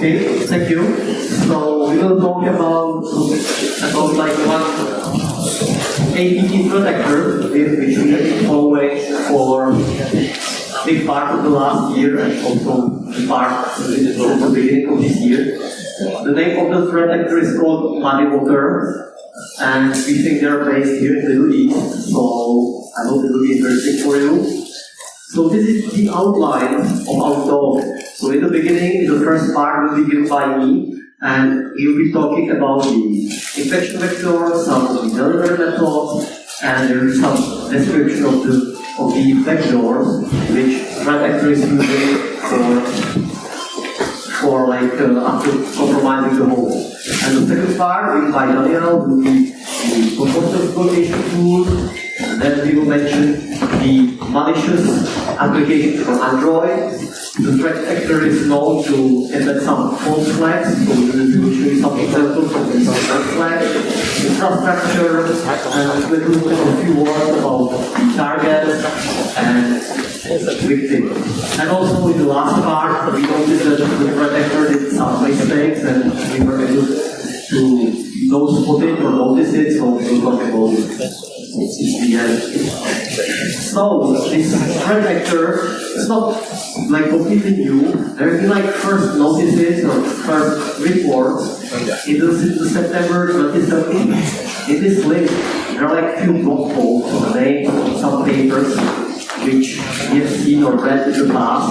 Okay, thank you. So we will talk about like one APT protector which we have been following for a big part of the last year and also part of the beginning of this year. The name of the threat actor is called Muddy Water, and we think they are based here in the Middle East, so I hope it will be interesting for you. So this is the outline of our talk. So in the beginning, the first part will be given by me, and we will be talking about the infection vector, some of the delivery methods, and there is some description of the vectors which threat actor is using for after compromising the whole. And the second part, given by Daniel, will be the composer exploitation tool, and then we will mention the malicious application for Android. The threat actor is known to embed some false flags, so we will show you some examples of these false flags, infrastructure, and we will talk a few words about the target and victim. And also in the last part, we noticed that the threat actor did some mistakes and we were able to spot it or notice it, so we will talk about it. The end. So this threat actor is not like completely new. There have been like first notices or first reports in the September 2017. In this list, there are like few blog posts on the name of some papers which we have seen or read in the past.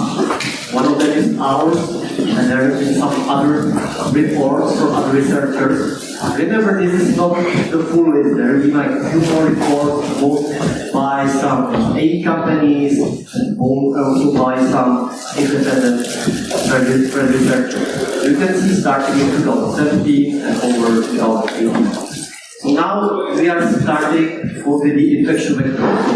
One of them is ours, and there have been some other reports from other researchers. Remember, this is not the full list. There have been like a few more reports, both by some AI companies and also by some independent researchers. You can see starting in 2017 and over 2018. So now we are starting with the infection vector. So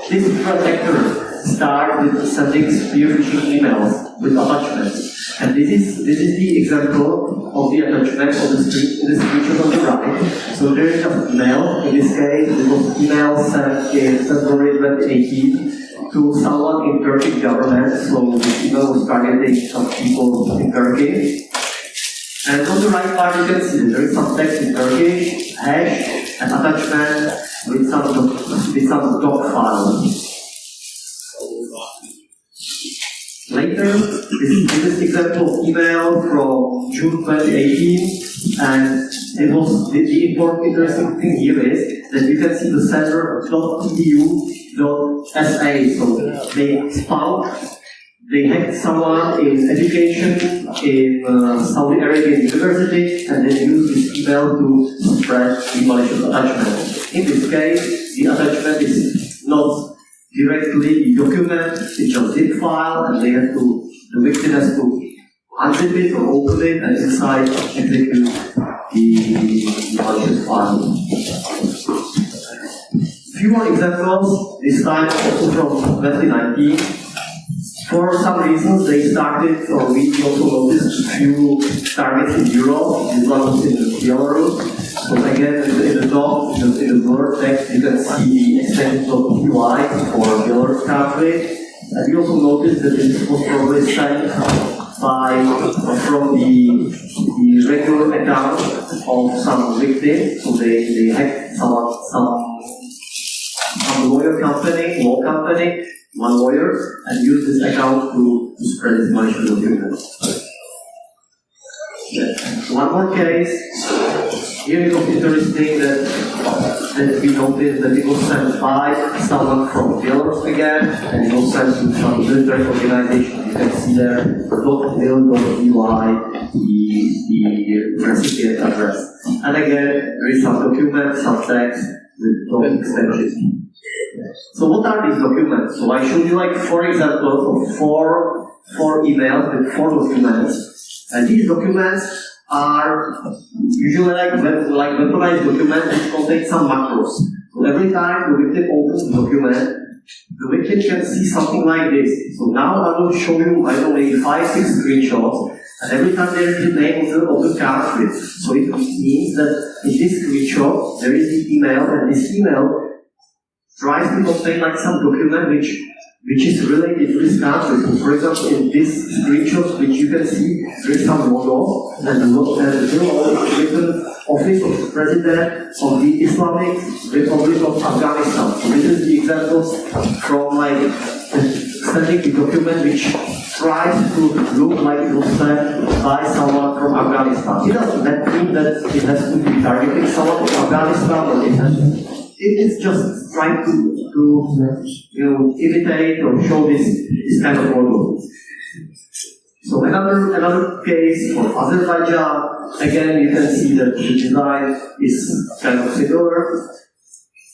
this threat vector starts with sending spear-phishing emails with attachments. And this is the example of the attachment of the screenshot on the right. So there is just email. In this case, it was email sent in February 2018 to someone in Turkish government. So this email was targeting some people in Turkey. And on the right part, you can see that there is some text in Turkish, hash, and attachment with some doc files. Later, this is example of email from June 2018, and it was the important interesting thing here is that you can see the sender .edu.sa. So they hacked someone in education in Saudi Arabian University, and they used this email to spread the malicious attachment. In this case, the attachment is not directly the document, it's just zip file, and the victim has to unzip it or open it, and inside execute the malicious file. Few more examples, this time also from 2019. For some reasons, they started, or we also noticed a few targets in Europe. This one was in Belarus. So again, in the top, in the blur text, you can see the extension of UI for Belarus country. And we also noticed that this was probably sent from the regular account of some victim. So they hacked some law company, one lawyer, and used this account to spread this malicious document. One more case. Here it was interesting that we noticed that it was sent by someone from Belarus again, and it was sent to some military organization. You can see there .mil.ui, the recipient address. And again, there is some document, some text with doc extensions. So what are these documents? So I showed you like 4 examples of four emails with 4 documents. And these documents are usually like weaponized documents which contain some macros. So every time the victim opens the document, the victim can see something like this. So now I will show you, I don't know, maybe 5-6 screenshots, and every time there is the name of the country. So it means that in this screenshot there is the email, and this email tries to contain like some document which which is related to this country. So, for example, in this screenshot, which you can see, there is some logo, and the logo is written Office of the President of the Islamic Republic of Afghanistan. So this is the example from like sending the document which tries to look like it was sent by someone from Afghanistan. It doesn't mean that it has to be targeting someone from Afghanistan, or it is just trying to imitate or show this kind of logo. So another case for Azerbaijan, again you can see that the design is kind of similar.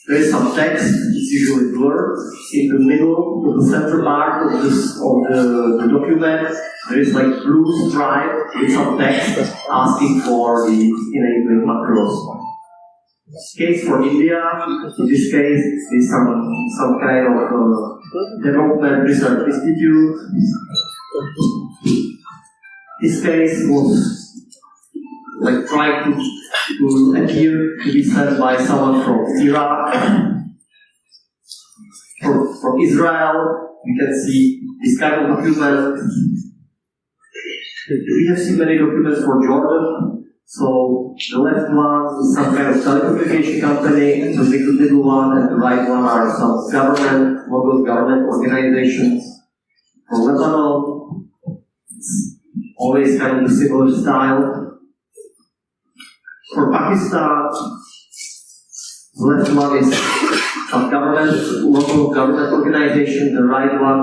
There is some text, it's usually blurred. In the middle, to the center part of the document, there is like blue stripe with some text asking for the enabling macros. Case for India, in this case, is some kind of development research institute. This case was like trying to appear to be sent by someone from Iraq, from Israel. You can see this kind of document. We have seen many documents for Jordan. So the left one is some kind of telecommunication company, and the middle one and the right one are some local government organizations. For Lebanon, it's always kind of the similar style. For Pakistan, the left one is some local government organization. The right one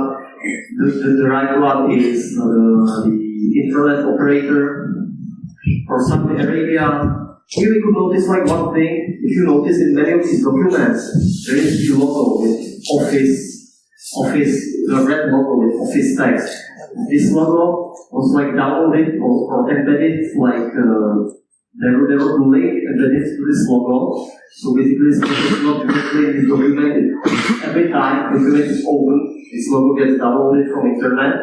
is the internet operator. For Saudi Arabia, here we could notice like one thing. If you notice in many of these documents, there is the logo with office, the red logo with office text. This logo was like downloaded or embedded, like there was a link embedded to this logo. So basically, it's not directly in the document. Every time the document is open, this logo gets downloaded from internet,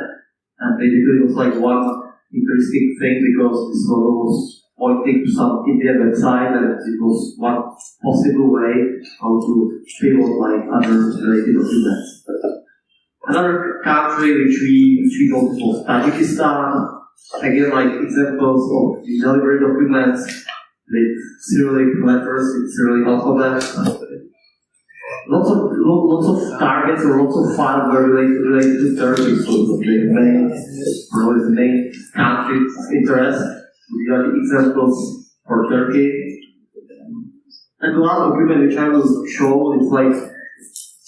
and basically it was like one interesting thing because this logo was pointing to some Indian website, and it was one possible way how to pivot like other related documents. Another country which we noticed was Tajikistan. Again, like examples of the delivery documents with Cyrillic letters, with Cyrillic alphabet. Lots of targets or lots of files were related to Turkey, so the main country of interest. These are the examples for Turkey. And the last document which I will show is like,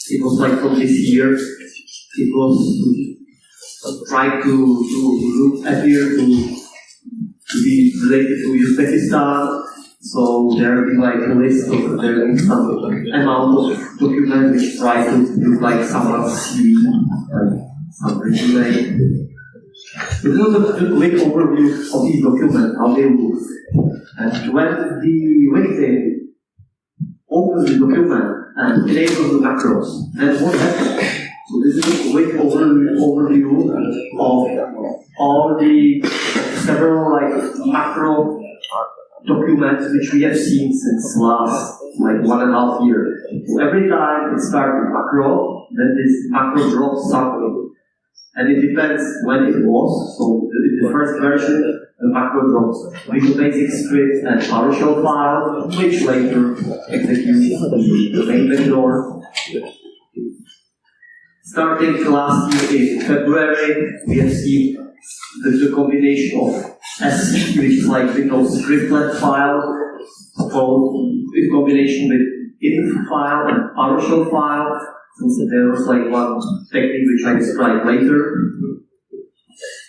it was like from this year. It was trying to appear to be related to Uzbekistan. So there will be like a list of there is some amount of documents which try to look like someone's CV, some resume. It's a quick overview of these documents, how they look. And when the victim opens the document and enables the macros, then what happens? So this is a quick overview of all the several like macro documents which we have seen since last like 1.5 years. So every time it starts with macro, then this macro drops something. And it depends when it was. So in the first version, the macro drops with the basic script and PowerShell file, which later executes the main vendor. Starting last year in February, we have seen the combination of SC, which is like Windows scriptlet file, in combination with inf file and PowerShell file, since there was like one technique which I described later.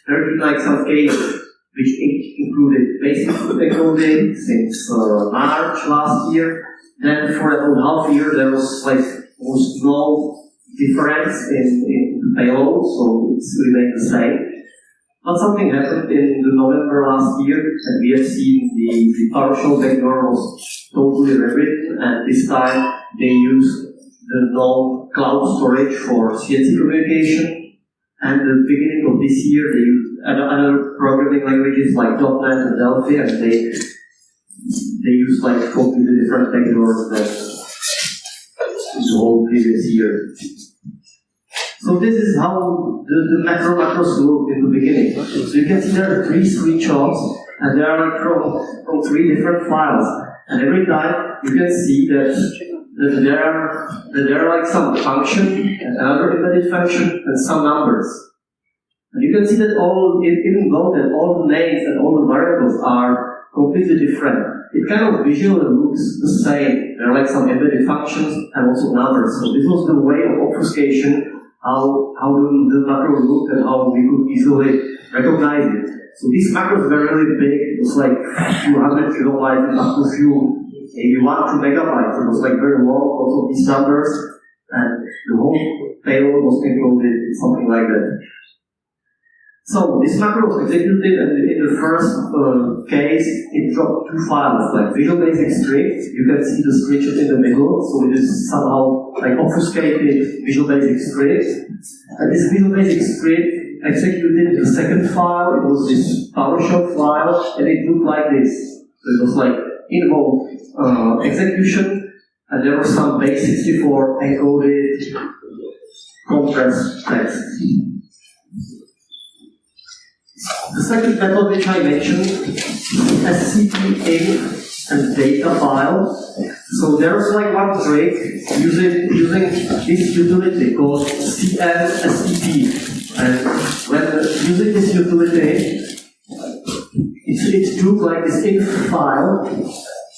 There have been like some cases which included basic technology since March last year. Then for about half year there was like almost no difference in the payload, so it's remained the same. But something happened in November last year, and we have seen the PowerShell backdoor was totally rewritten, and this time they used the non-cloud storage for CNC communication. And at the beginning of this year, they used other programming languages like .NET and Delphi, and they used like completely different backdoors than the whole previous year. So this is how the macros look in the beginning. So you can see there are 3 screenshots, and they are like from 3 different files. And every time you can see that there are like some function, another embedded function, and some numbers. And you can see that even though that all the names and all the variables are completely different, it kind of visually looks the same. There are like some embedded functions and also numbers. So this was the way of obfuscation, how the macro looked and how we could easily recognize it. So these macros were really big. It was like a few hundred kilobytes and up to maybe 1 to megabytes. It was like very long, also these numbers, and the whole payload was encoded, something like that. So this macro was executed, and in the first case, it dropped 2 files, like Visual Basic Script. You can see the screenshot in the middle, so it is somehow like obfuscated Visual Basic Script. And this Visual Basic Script executed the second file. It was this PowerShell file, and it looked like this. So it was like involved execution, and there was some base64 encoded compressed text. The second method which I mentioned, SCP and data file. So there's like one trick using this utility called CNSCP. And when using this utility, it took like this inf file,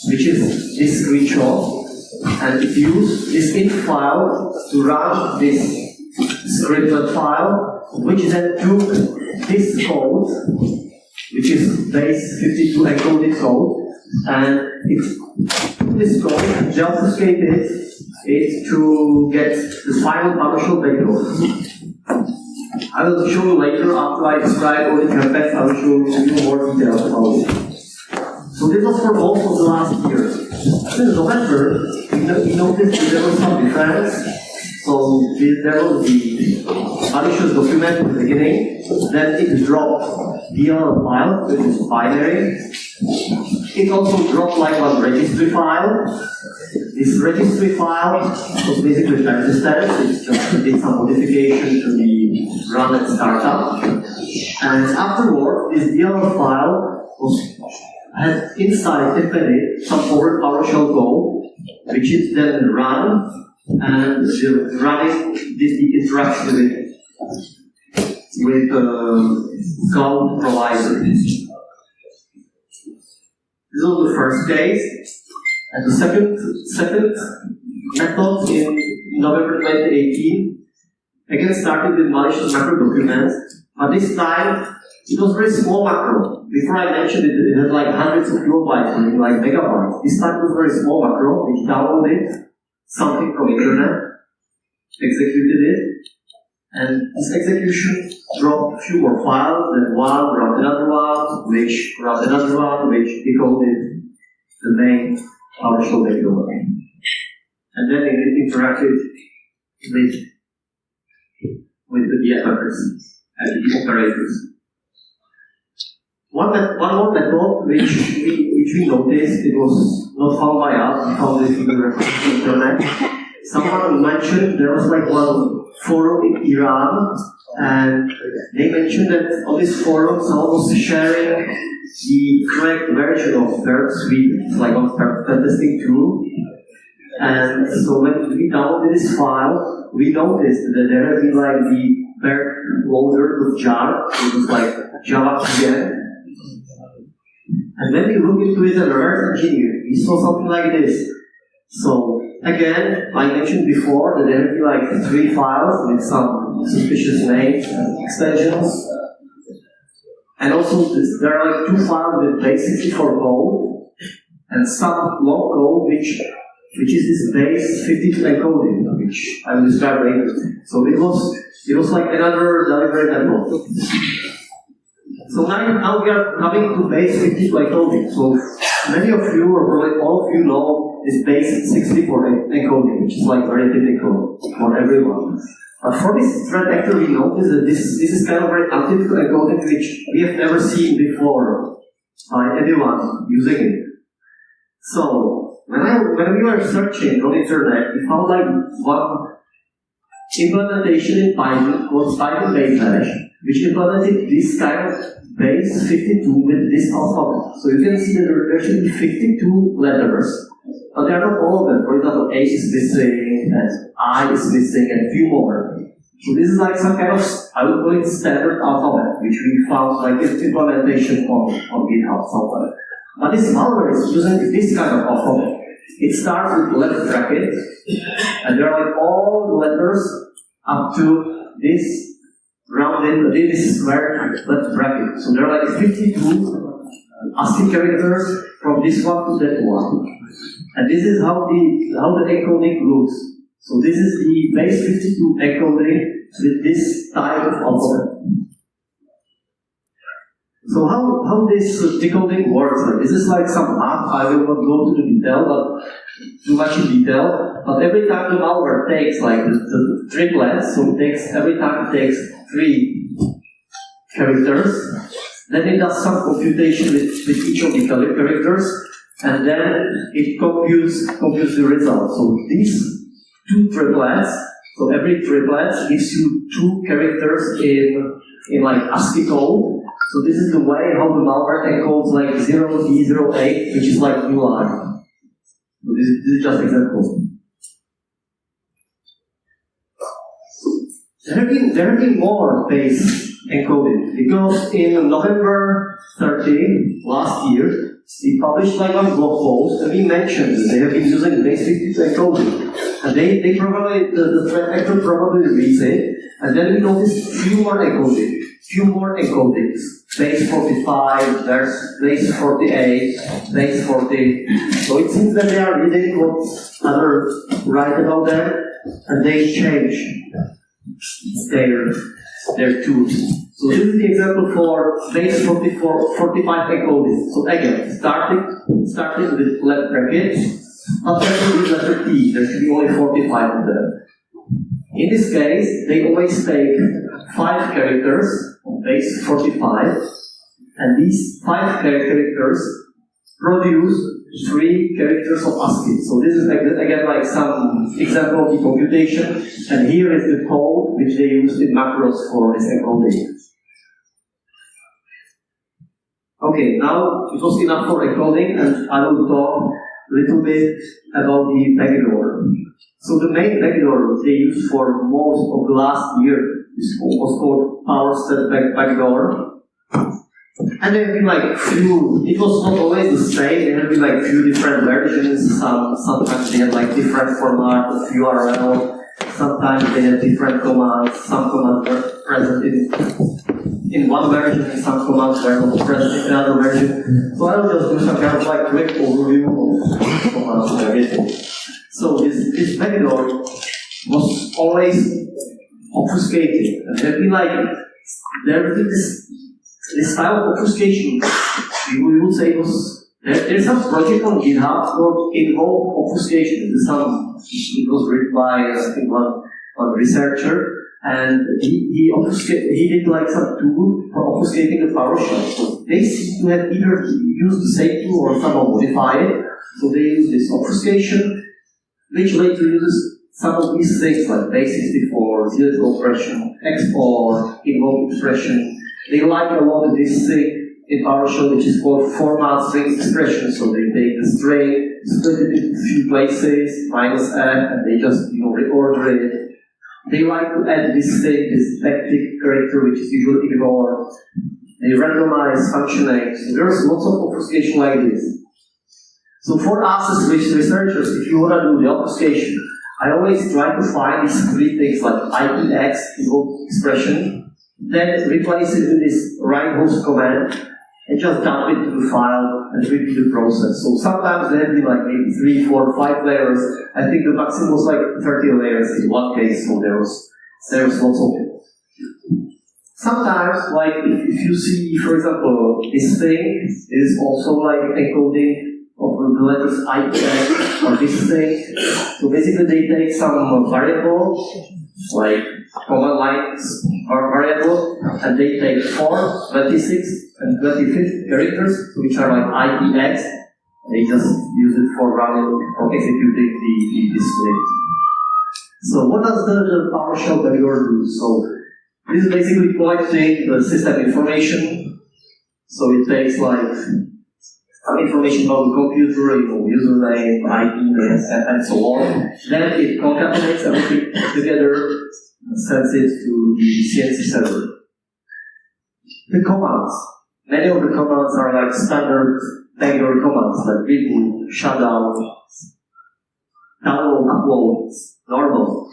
which is this screenshot, and it used this inf file to run this scripted file, which then took this code, which is base 52 encoded code, and it took this code and obfuscated it to get the final PowerShell payload. I will show you later, after I describe all the campaigns, I will show you more details about it. So this was for most of the last year. Since November, we noticed that there was some difference. So there was the malicious document in the beginning, then it dropped DLL file, which is binary. It also dropped like one registry file. This registry file was basically persistent. It just did some modification to the run and startup. And afterward, this DLL file had inside embedded some forward PowerShell code, which is then run. And running this interaction with cloud provider. This was the first case, and the second method in November 2018 again started with malicious macro documents, but this time it was very small macro. Before I mentioned it, it had like hundreds of kilobytes, like megabytes. This time it was very small macro, which downloaded something from internet, executed it, and this execution dropped a few more files, then one brought another one, which brought another one, which decoded the main PowerShell payload. And then it interacted with the BFFers and the operators. One more method which we noticed, it was not found by us, we found it in the internet. Someone mentioned there was like one forum in Iran, and they mentioned that on this forum someone was sharing the correct version of Burp Suite, it's like on testing tool. And so when we downloaded this file, we noticed that there had been like the Burp loader with jar, it was like Java again. And when we looked into it and reverse engineered, we saw something like this. So again, I mentioned before that there would be like 3 files with some suspicious names and extensions. And also there are like 2 files with base64 code and some long code which is this base 52 encoding, which I will describe later. So it was like another delivery method. So now we are coming to base 52 encoding. So many of you, or probably all of you, know this base 64 encoding, which is like very typical for everyone. But for this threat actor, we notice that this is kind of very untypical encoding which we have never seen before by anyone using it. So when we were searching on the internet, we found like implementation in Python called Python base hash, which implemented this kind of base 52 with this alphabet. So you can see that there should be 52 letters, but they are not all of them. For example, H is missing, and I is missing, and a few more. So this is like some kind of, I would call it standard alphabet, which we found like its implementation on GitHub somewhere. But this malware is using this kind of alphabet. It starts with left bracket, and there are like all the letters up to this rounded, this square left bracket. So there are like 52 ASCII characters from this one to that one. And this is how the encoding looks. So this is the base 52 encoding with this type of alphabet. So how this decoding works? Like, this is like some math. I will not go to the detail, but too much in detail. But every time the malware takes like the triplets, so every time it takes 3 characters, then it does some computation with each of the characters, and then it computes the result. So these 2 triplets, so every triplet gives you 2 characters in like ASCII code. So this is the way how the malware encodes like 0D08, which is like new line. So this is just an example. There have been more base encoding, because in November 30 last year, we published like one blog post, and we mentioned that they have been using base 52 encoding. And they probably, the threat actor probably reads it, and then we noticed few more encodings. Base 45, base 48, base 40. So it seems that they are reading what others write about them, and they change their tools. So this is the example for base 45 encoding. So again, starting with left bracket, but there should be letter T. There should be only 45 of them. In this case, they always take 5 characters on base 45, and these 5 characters produce 3 characters of ASCII. So this is again like some example of the computation, and here is the code which they use in macros for this encoding. Okay, now it was enough for encoding, and I will talk a little bit about the backdoor. So the main backdoor they used for most of the last year was called power backdoor. And there have been like few, it was not always the same, there have been like few different versions, sometimes they had like different format of URL, sometimes they had different commands, some commands were present in one version, and some commands were not present in another version. So I will just do some kind of like quick overview of commands and everything. So this backdoor was always obfuscated, and there have been like, this style of obfuscation, we would say there's some project on GitHub called involve obfuscation. It was written by I think one researcher, and he did like some tool for obfuscating the PowerShell. So they seem to have either used the same tool or somehow modify it. So they use this obfuscation, which later uses some of these things like base64, zero compression, export, invoke expression. They like a lot of this thing in PowerShell, which is called format string expression. So they take the string, split it into a few places, -f, and they just reorder it. They like to add this thing, this backtick character, which is usually ignored. They randomize function names. So there's lots of obfuscation like this. So for us as researchers, if you want to do the obfuscation, I always try to find these 3 things like IEX, invoke expression, then replace it with this right host command, and just dump it to the file and repeat the process. So sometimes there have been like maybe 3, 4, 5 layers. I think the maximum was like 30 layers in one case, so there was lots of it. Sometimes, like if you see, for example, this thing is also like encoding of the letters IEX or this thing. So basically they take some variable, like command lines or variable, and they take 4, 26, and 25th characters, which are like IEX. They just use it for running or executing the display. So what does the PowerShell debugger do? So this is basically collecting the system information. So it takes like some information about the computer, username, IP, and so on. Then it concatenates everything together and sends it to the CNC server. The commands. Many of the commands are like standard regular commands, like reboot, shutdown, download, upload, normal.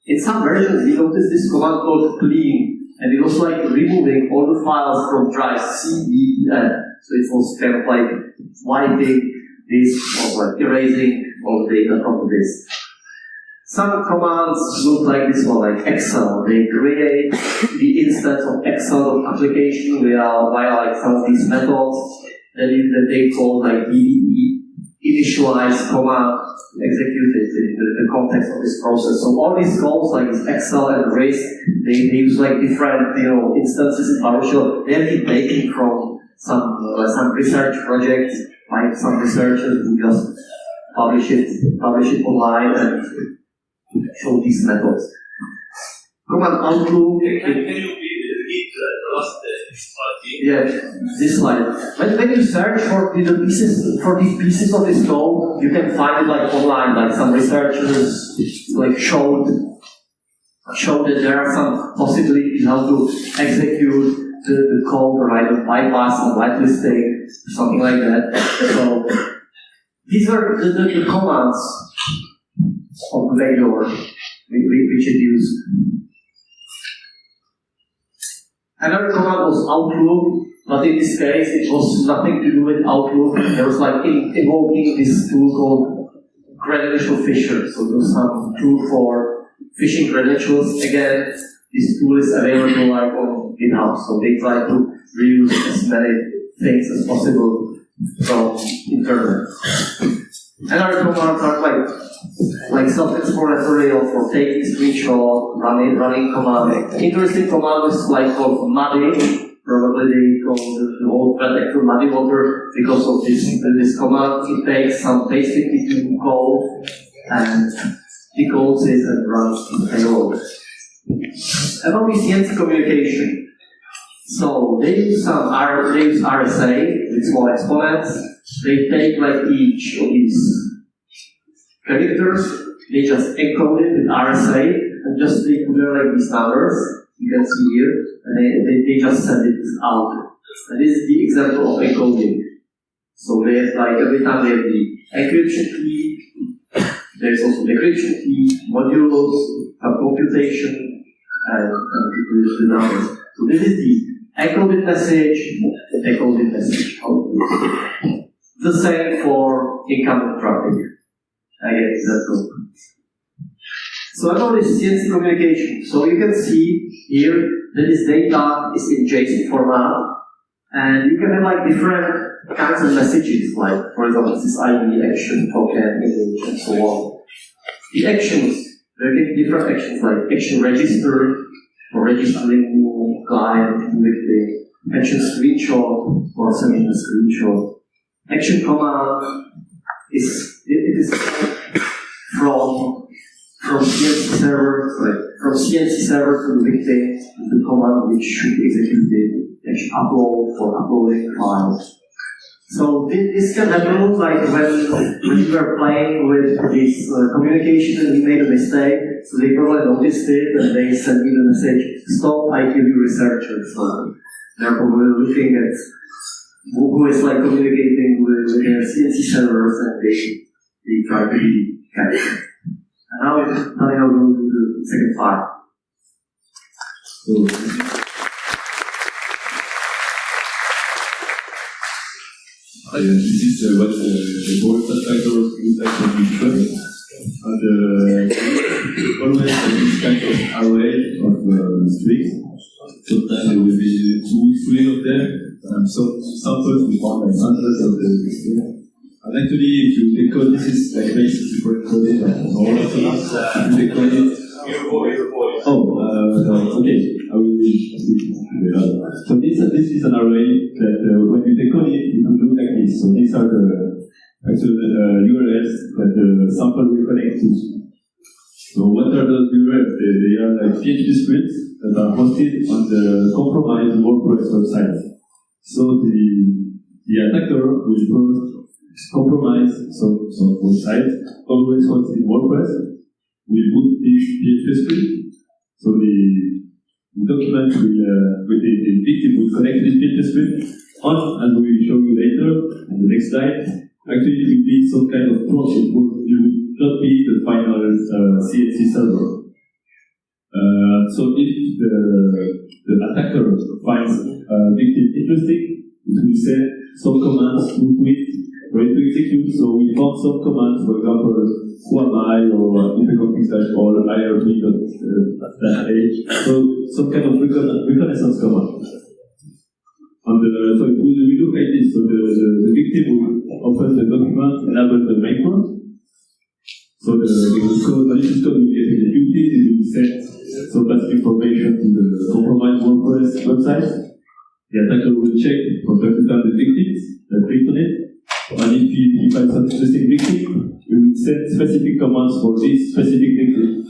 In some versions, you notice this command called clean, and it was like removing all the files from drives C, D, E, F. So it was kind of like wiping this or like erasing all the data from the disk. Some commands look like this one, like Excel. They create the instance of Excel application via like some of these methods that they call like DDE, initialize command executed in the context of this process. So all these calls like this Excel and RISC, they use like different instances in PowerShell. They have been taken from some research projects by some researchers who just publish it online and show these methods. Command Outlook. Can you repeat the last part? Yeah, this slide. When you search for these pieces of this code, you can find it like online. Like some researchers like showed that there are some possibilities how to execute the code, right? Bypass and whitelisting, something like that. So these are the commands of the debugger which it used. Another command was Outlook, but in this case it was nothing to do with Outlook. There was like invoking this tool called credential fisher. So there was some tool for phishing credentials. Again, this tool is available like on GitHub, so they try to reuse as many things as possible from internet. Another commands are like self-explanatory for taking screenshot, running command. Interesting command was like called muddy. Probably they call the whole protector muddy water because of this command. It takes some basic Python code and decodes it and runs the payload. About the CNC communication. So they use RSA with small exponents. They take like each of these characters, they just encode it with RSA and just they put there like these numbers you can see here, and they just send it out. And this is the example of encoding. So they have like every time they have the encryption key, there's also the encryption key, modules, computation, and the numbers. So this is the encoded message output. The same for incoming traffic. Again, that's all. So about this CNC communication, so you can see here that this data is in JSON format, and you can have like different kinds of messages, like for example this ID, action, token, image, and so on. The actions, there can be different actions like action register for registering new client with the action screenshot for sending the screenshot. Action command is from CNC server to the victim, the command which should be executed, action upload for uploading files. So this can happen like when you were playing with this communication and you made a mistake, so they probably noticed it and they sent me the message, stop, I kill you researcher. So they're probably looking at who is like communicating with their CNC servers and they try to be captured. And now I'll go to the second part. This is what the whole factors impact on the trust. And always this kind of array of strings. Sometimes there will be 2-3 of them. Some samples we found like hundreds of the strings. And actually, if you decode this is like basically for encoded and all of these, if you decode it. Okay. I will so this is an array that when you decode it, it will look like this. So these are the actual URLs that the sample will connect to. So what are those URLs? They are like PHP scripts that are hosted on the compromised WordPress website. So the attacker will first compromise some website, always hosted in WordPress, will put this PHP script. So the document will, the victim will connect this PHP script on, as we will show you later in the next slide. Actually, it will be some kind of prompt. It will not be the final CNC server. So if the attacker finds a victim interesting, it will send some commands to it, ready to execute. So we found some commands, for example, who am I, or ifconfig/all, irb.h. So some kind of reconnaissance command. So it will look like this. So the victim will open the document, enable the main prompt. So the malicious code will get executed. It will send some basic information to the compromised WordPress website. The attacker will check from time to time the victims that click on it. And if he finds some interesting victim, we will send specific commands for this specific victim.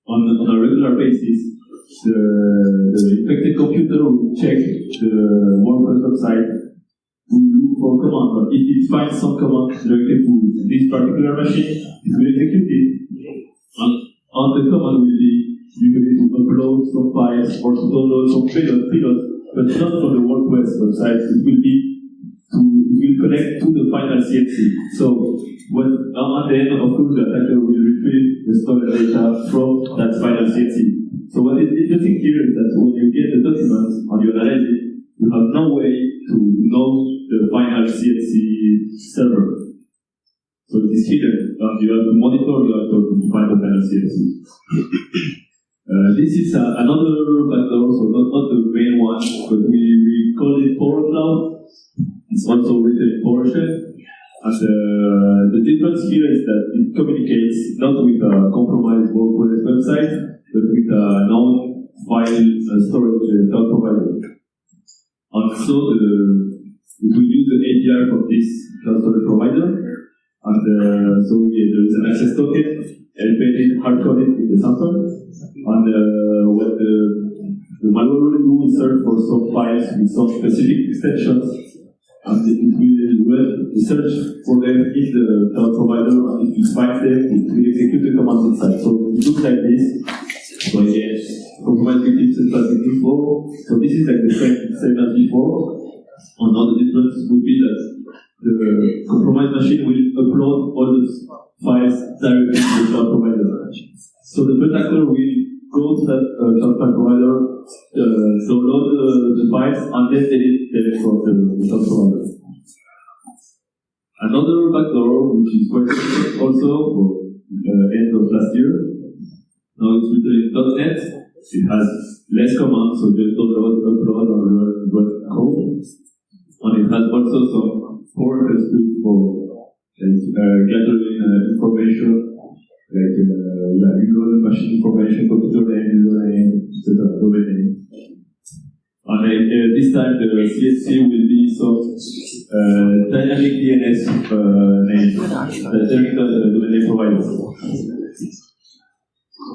On a regular basis, the infected computer will check the WordPress website, will look for command, but if it finds some command directed to this particular machine, it will execute it. And the command will be usually to upload some files or to download some payloads, but not from the WordPress website. It will connect to the final CNC. So at the end, of course, the attacker will retrieve the stored data from that final CNC. So what is interesting here is that when you get the documents on your analysis, you have no way to know the final CNC server. So it is hidden. You have to monitor, you have to find the final CNC. This is another backdoor, so not the main one, but we call it Power Cloud. It's also written in PowerShell. And the difference here is that it communicates not with a compromised WordPress website, but with a known file storage cloud provider. And so it will use the API from this cloud storage provider. And so there is an access token embedded hard-coded in the sample. And what the malware will do is search for some files with some specific extensions, and it will run the search for them in the cloud provider, and if it finds them, it will execute the command inside. So it looks like this. So again, compromised victims and basic info. So this is like the same as before. Another difference would be that the compromised machine will upload all the files directly to the cloud provider. So the attacker will go to that cloud provider, download the files, and then delete them from the cloud provider. Another backdoor, which is quite important also for end of last year. Now it's written in .NET. It has less commands, so just download, upload, or run code. And it has also some PowerShell script for gathering information, like user machine information, computer name, username, etc., domain name. And this time the CSC will be some dynamic DNS name, dynamic domain name provider.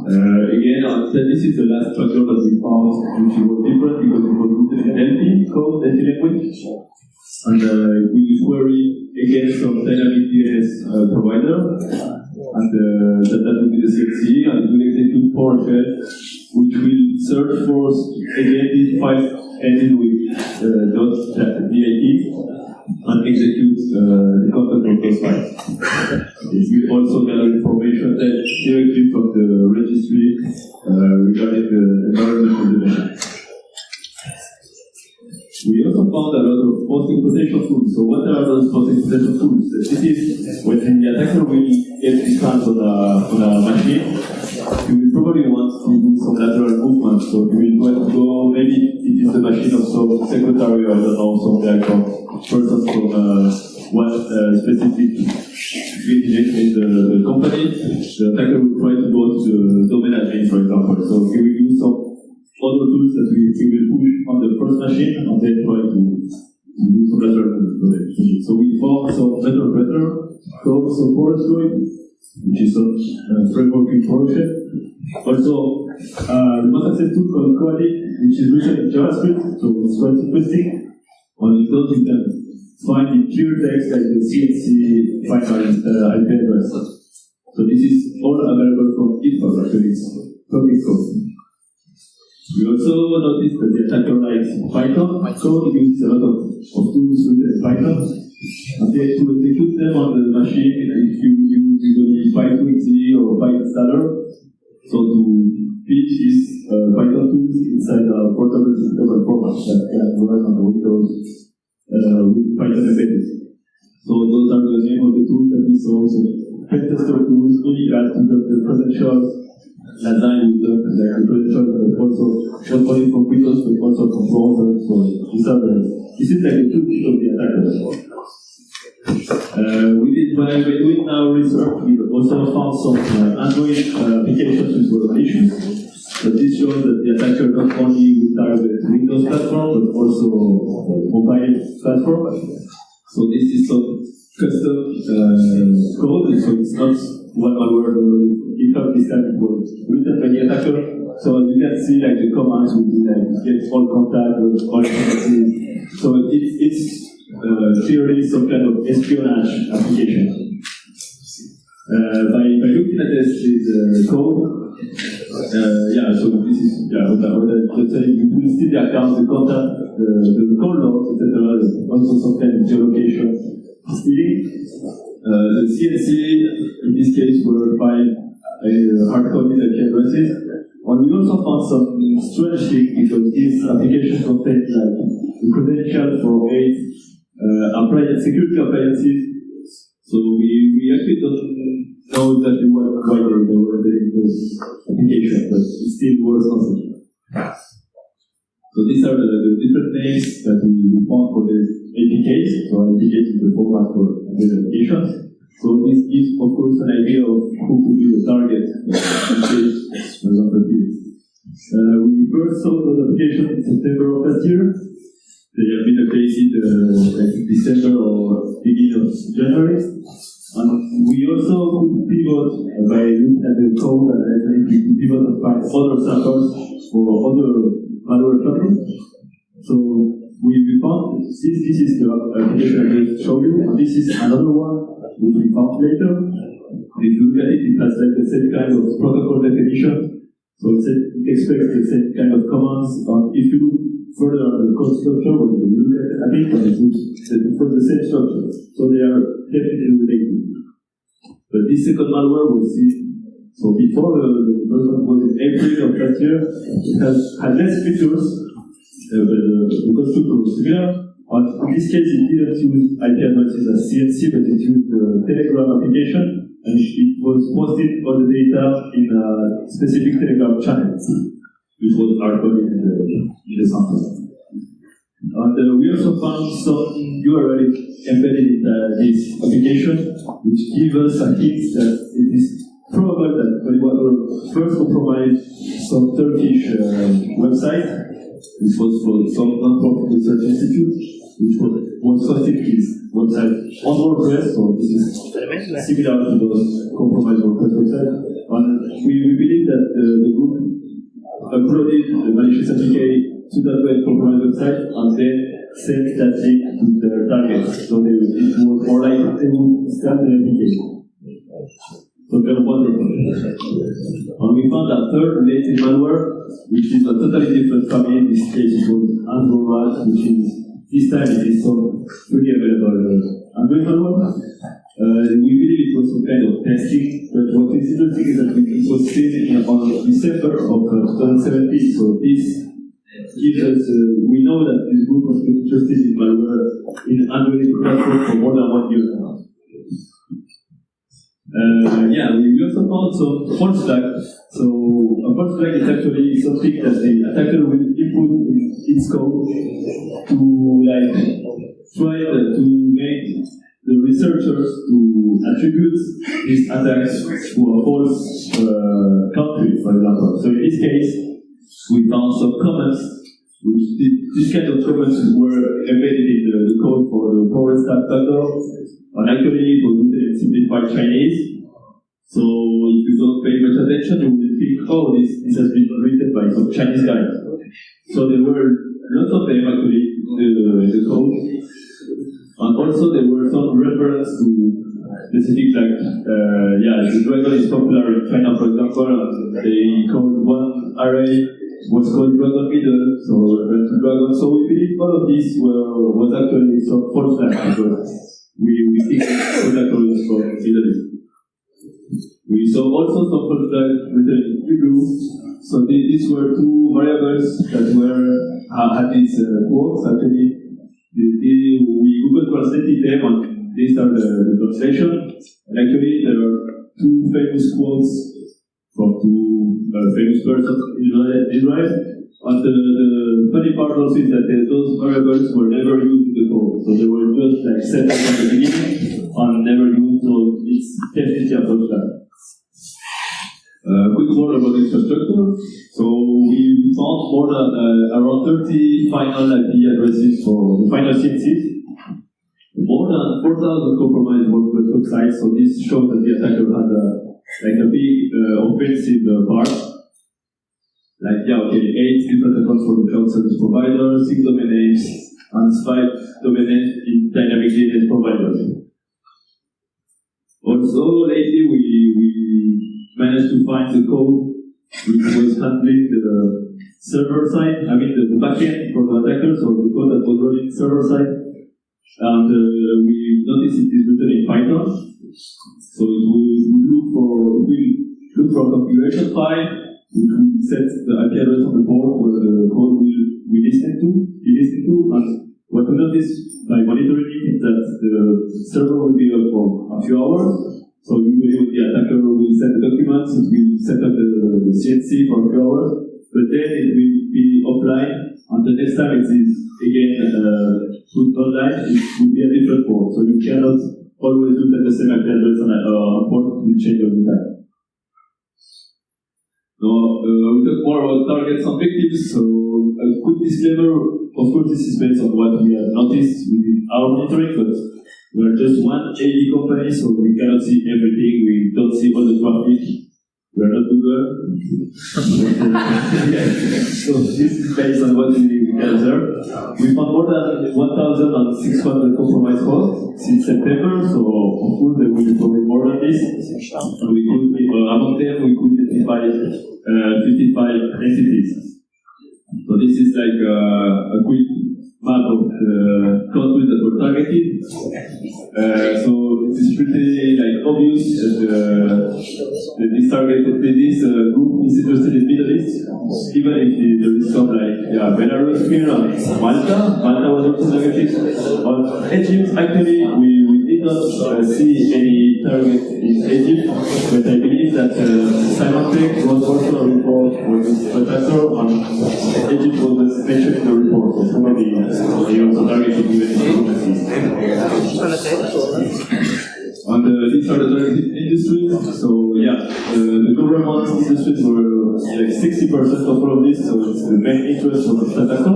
Again, this is the last backdoor that we found, which was different because it was written in Delphi code, Delphi language. And we use query against some dynamic DNS provider, and that will be the CSC, and it will execute PowerShell, which will search for again these files ending with .dat and execute the content of those files. It will also gather information directly from the registry regarding the environment of the machine. We also found a lot of post-implementation tools. So what are those post-implementation tools? This is when the attacker will get his hands on a machine, he will probably want to do some lateral movement. So he will want to go, maybe it is the machine of some secretary, or I don't know, some like person from one specific village in the company. The attacker will try to go to the domain admin, for example. So he will use some other tools that we will push on the first machine and then try to do some lateral movement. So we found some better code support to it. which is some framework in production. Also, the most access tool called Coalic, which is written in JavaScript, so it's quite interesting. On it, you can find in clear text like the CNC final IP address. So this is all available from GitHub, actually, it's public code. We also noticed that the attacker likes Python code, uses a lot of tools written in Python. And then to execute them on the machine, if you use usually Py2exe or PyInstaller, so to pitch these Python tools inside a portable system format that can run on Windows with Python embedded. So those are the name of the tools that we saw. So pentester tools, Unigas to the credentials, Lasagne with the credentials, but also not only from Windows but also from browsers. So this is like the toolkit of the attackers. By doing our research, we also found some Android applications which were malicious. But this shows that the attacker not only will target Windows platform but also mobile platform. So this is some custom code, so it's not one malware. GitHub this time it was written by the attacker. So you can see like the commands will be like get all contact, all devices. So it's clearly some kind of espionage application. By looking at this code, so this is what I saying. You will see the account, the contact, the call logs, etc. Also some kind of geolocation stealing. The CNC in this case were by hard-coded IP addresses. And we also found some strange thing because this application contains like the credential for 8 security appliances. So we actually don't know exactly why they were doing this application, but it still works something. So these are the different names that we found for these APKs. So APKs is the format for these applications. So this gives, of course, an idea of who could be the target in case, for example, we first saw those applications in September of last year. They have been updated like December or beginning of January. And we also could pivot by looking at the code and pivot and find other samples for other malware platforms. So we found this is the application I just showed you, and this is another one which we found later. If you look at it, it has like the same kind of protocol definition. So it expects the same kind of commands. And if you look further on the code structure, when you look at it, it looks for the same structure. So they are definitely related. But this second malware was seen. So before the first one was in April of last year, it had less features, but the constructor was similar. And in this case, it didn't use IP addresses as CNC, but it used the Telegram application, and it was posted all the data in a specific Telegram channel, which was hard-coded in the sample. And we also found some URL embedded in this application, which gives us a hint that it is probable that we want to first compromise some Turkish website. This was from some non-profit research institute, which was hosting his website on WordPress, so this is similar to those compromised WordPress websites. And we believe that the group uploaded the malicious APK to that web compromised website and then sent that link to their target. So it was more like they would install the application. So kind of wonderful. And we found a third related malware, which is a totally different family. In this case, it was Android, which is this time it is some fully available Android malware. We believe it was some kind of testing, but what is interesting is that it was seen on December of 2017. So this gives us, we know that this group has been interested in malware in Android platform for more than 1 year now. We also found some false flag. So a false flag is actually something that the attacker will input in its code to try to make the researchers to attribute these attacks to a false country, for example. So in this case, we found some comments, which this kind of comments were embedded in the code for the forest attacker. And actually, it was written in simplified Chinese. So if you don't pay much attention, you will think, oh, this has been written by some Chinese guy. So there were lots of them actually in the code. And also there were some reference to specific, like, the dragon is popular in China, for example, and they called one array was called dragon middle, so reference to dragon. So we believe all of this was actually some false flag, because we think product was from Middle East. We saw also some false flags written in Hebrew. So these were two variables that had these quotes. Actually, we Google translated them, and these are the translation. And actually, there are two famous quotes from two famous persons in Israel. And the funny part also is that those variables were never used in the code. So they were just like set up at the beginning and never used, so it's definitely a false flag. Quick word about infrastructure. So we found more than around 30 final IP addresses for final CNCs. More than 4,000 compromised WordPress websites. So this shows that the attacker had a big offensive part. Like, 8 different accounts for the cloud service provider, 6 domain names, and 5 domain names in dynamic DNS providers. Also, lately we managed to find the code which was handling the server side, the backend for the attackers, or the code that was running server side. And we noticed it is written in Python. So it will look for a configuration file, which will set the IP address on the port where the code will be listening to. And what we noticed by monitoring it is that the server will be up for a few hours. So usually when the attacker will send the documents, it will set up the CNC for a few hours, but then it will be offline, and the next time it is again put online, it will be a different port. So you cannot always look at the same IP address on a port, it will change every time. Now, we talk more about targets and victims. So a quick disclaimer, of course this is based on what we have noticed within our monitoring, but we are just one AD company, so we cannot see everything. We don't see all the traffic. We are not Google. So this is based on what we can observe. We found more than 1,600 compromised hosts since September, so of course there will be probably more than this. We could, among them, we could identify 55 entities. So this is like a quick map of the countries that were targeted. So it is pretty obvious that this group is interested in Middle East, even if there is some Belarus here and Malta. Malta was also targeted. On Egypt, actually, we did not see any target in Egypt, but I believe that Symantec was also a report with this attacker, and Egypt was mentioned in the report. So probably they also targeted even and these are the targeted industries. So the government industries were 60% of all of this, so it's the main interest of the attacker.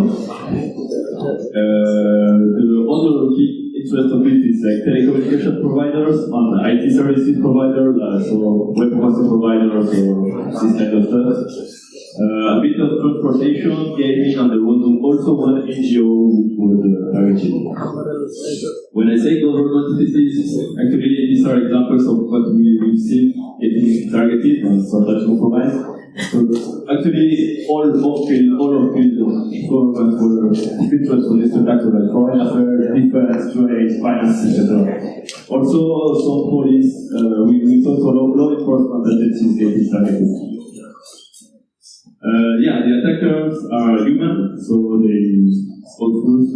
The other big interest of it is telecommunication providers and IT services providers, so web hosting providers, or this kind of stuff. A bit of transportation, gaming, and there was also one NGO which was targeted. When I say government entities, actually these are examples of what we've seen getting targeted and sometimes compromised. So actually all of field governments were features for this attack, so like foreign affairs, defense, trade, finance, etc. Also some police, we saw law enforcement agencies getting targeted. The attackers are human, so they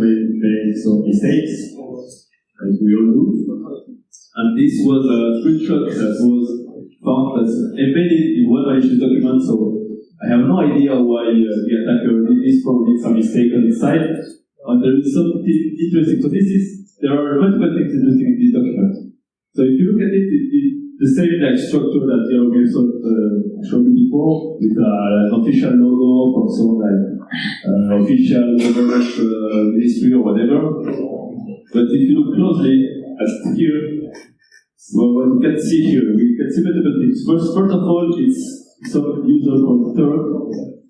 made some mistakes, like we all do. And this was a screenshot that was found as embedded in one malicious document, so I have no idea why the attacker did this, probably some mistake on his side. And there is something interesting. So there are multiple things interesting in this document. So if you look at it, it's the same structure that J.Horejsi showed you before, with an official logo from some official government ministry or whatever. But if you look closely at here, Well, what we can see here, we can see multiple things. First of all, it's some user called Turk,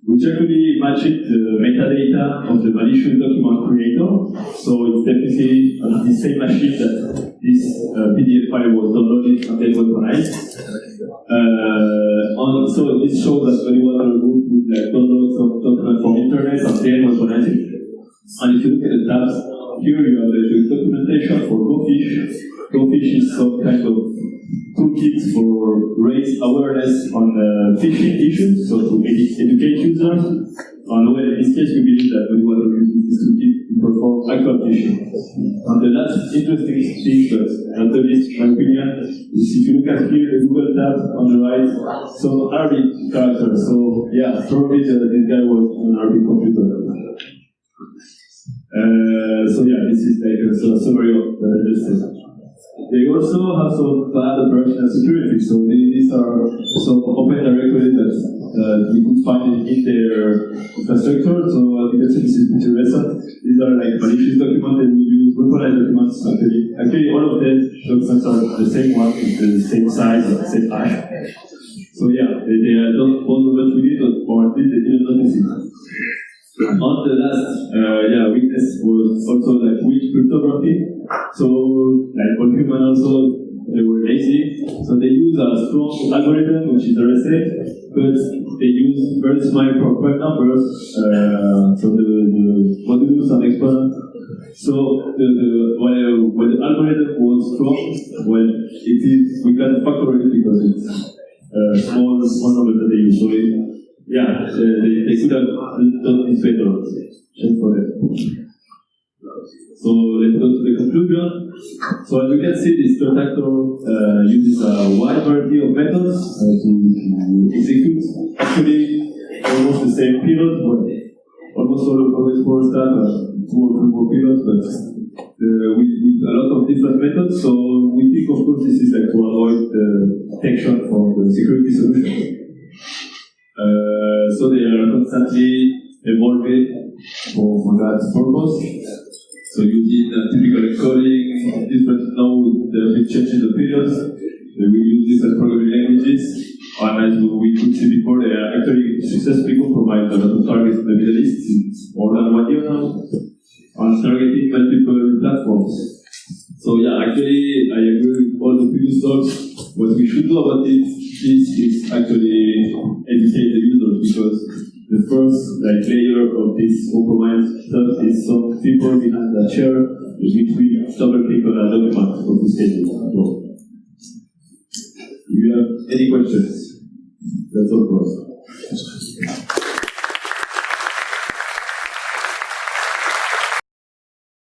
which actually matches the metadata of the malicious document creator. So it's definitely on the same machine that this PDF file was downloaded and then weaponized. So this shows that anyone group would like download some document from internet and then weaponize it. And if you look at the tabs, here you have the documentation for GoFish. GoFish is some kind of toolkit for raise awareness on phishing issues, so to educate users. And well, in this case, we believe that when one uses this toolkit to perform actual phishing. And the last interesting thing, but not the least, in my opinion, is if you look at here, the Google tab on the right, some Arabic characters. So yeah, probably this guy was on an Arabic computer. So yeah, this is like a summary of what I just said. They also have some bad operational security, so these are some open directories that we could find in their infrastructure. So as you can see, this is pretty recent. These are like malicious documents, and we use weaponized documents actually. Actually, all of them documents are the same one, the same size, the same hash. So yeah, they are not vulnerable, or at least they didn't notice it. On the last weakness was also like weak cryptography. So like all human also, they were lazy. So they use a strong algorithm, which is RSA, but they use very small prime numbers. So the modulus and exponent. So when the algorithm was strong, well, we can factor it because it's small numbers that they use. So they could have done this better. Just for that. So let's go to the conclusion. So as you can see, this threat actor uses a wide variety of methods to execute actually almost the same payload, but almost always for that 2 or 3 more payloads, but with a lot of different methods. So we think, of course, this is like to avoid the detection from the security solution. So they are constantly evolving for that purpose. So using typical encoding, different now the big change in the periods. We use different programming languages, and as we could see before, they are actually successfully compromised a lot of targets in the Middle East since more than 1 year now, and targeting multiple platforms. So yeah, actually I agree with all the previous talks. What we should do about this is actually educate the users, because the first layer of this compromised stuff is some people behind that chair which we double click on a document to obfuscate it. Do you have any questions? That's all for us.